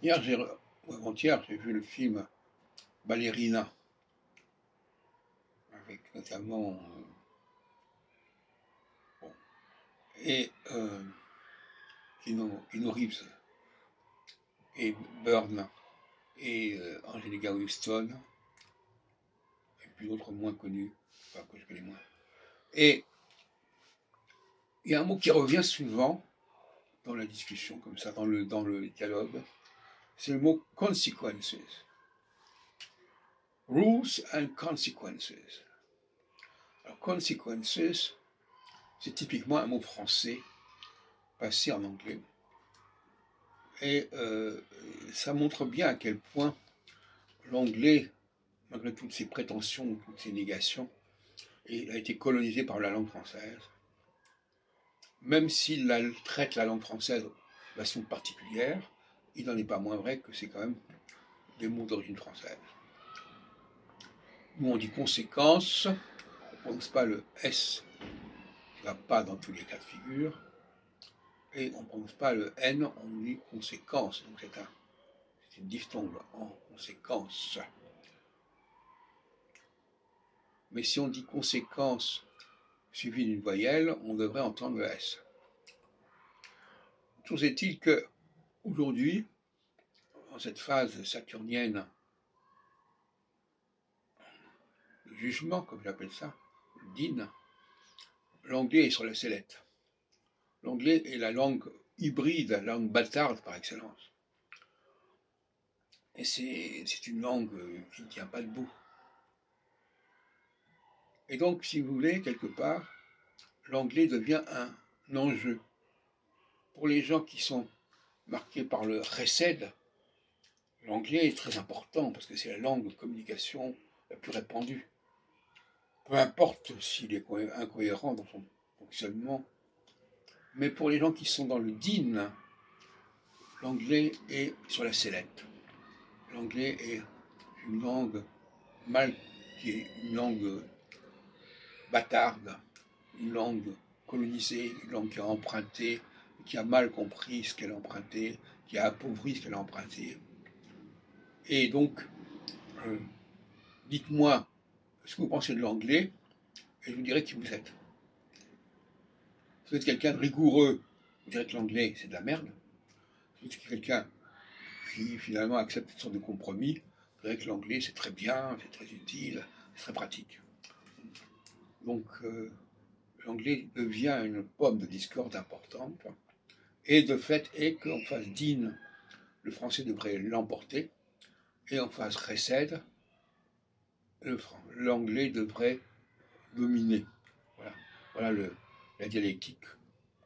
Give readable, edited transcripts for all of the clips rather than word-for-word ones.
Hier, ou avant-hier, j'ai vu le film Ballerina, avec notamment bon, et Keanu Reeves et Byrne et Angelica Houston, et puis d'autres moins connus, enfin que je connais moins. Et il y a un mot qui revient souvent dans la discussion, comme ça, dans le dialogue, c'est le mot consequences. Rules and consequences. Alors, consequences, c'est typiquement un mot français passé en anglais. Et ça montre bien à quel point l'anglais, malgré toutes ses prétentions, toutes ses négations, a été colonisé par la langue française. Même s'il traite la langue française de façon particulière, il n'en est pas moins vrai que c'est quand même des mots d'origine française. Nous on dit conséquence, on ne prononce pas le S, qui ne va pas dans tous les cas de figure, et on ne prononce pas le N, on dit conséquence, donc c'est une diphtongue en conséquence. Mais si on dit conséquence suivi d'une voyelle, on devrait entendre le S. Toujours est-il que, aujourd'hui, dans cette phase saturnienne de jugement, comme j'appelle ça, le din, l'anglais est sur la sellette. L'anglais est la langue hybride, la langue bâtarde par excellence. Et c'est une langue qui ne tient pas debout. Et donc, si vous voulez, quelque part, l'anglais devient un enjeu. Pour les gens qui sont marqués par le recède, l'anglais est très important parce que c'est la langue de communication la plus répandue. Peu importe s'il est incohérent dans son fonctionnement. Mais pour les gens qui sont dans le din, l'anglais est sur la sellette. L'anglais est une langue qui est une langue bâtarde, une langue colonisée, une langue qui a emprunté, qui a mal compris ce qu'elle a emprunté, qui a appauvri ce qu'elle a emprunté. Et donc, dites-moi ce que vous pensez de l'anglais, et je vous dirai qui vous êtes. Si vous êtes quelqu'un de rigoureux, vous direz que l'anglais, c'est de la merde. Si vous êtes quelqu'un qui, finalement, accepte toutes sortes de compromis, vous direz que l'anglais, c'est très bien, c'est très utile, c'est très pratique. Donc, l'anglais devient une pomme de discorde importante, et de fait est qu'en phase din, le français devrait l'emporter, et en phase recède, l'anglais devrait dominer. Voilà la dialectique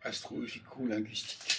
astrologico-linguistique.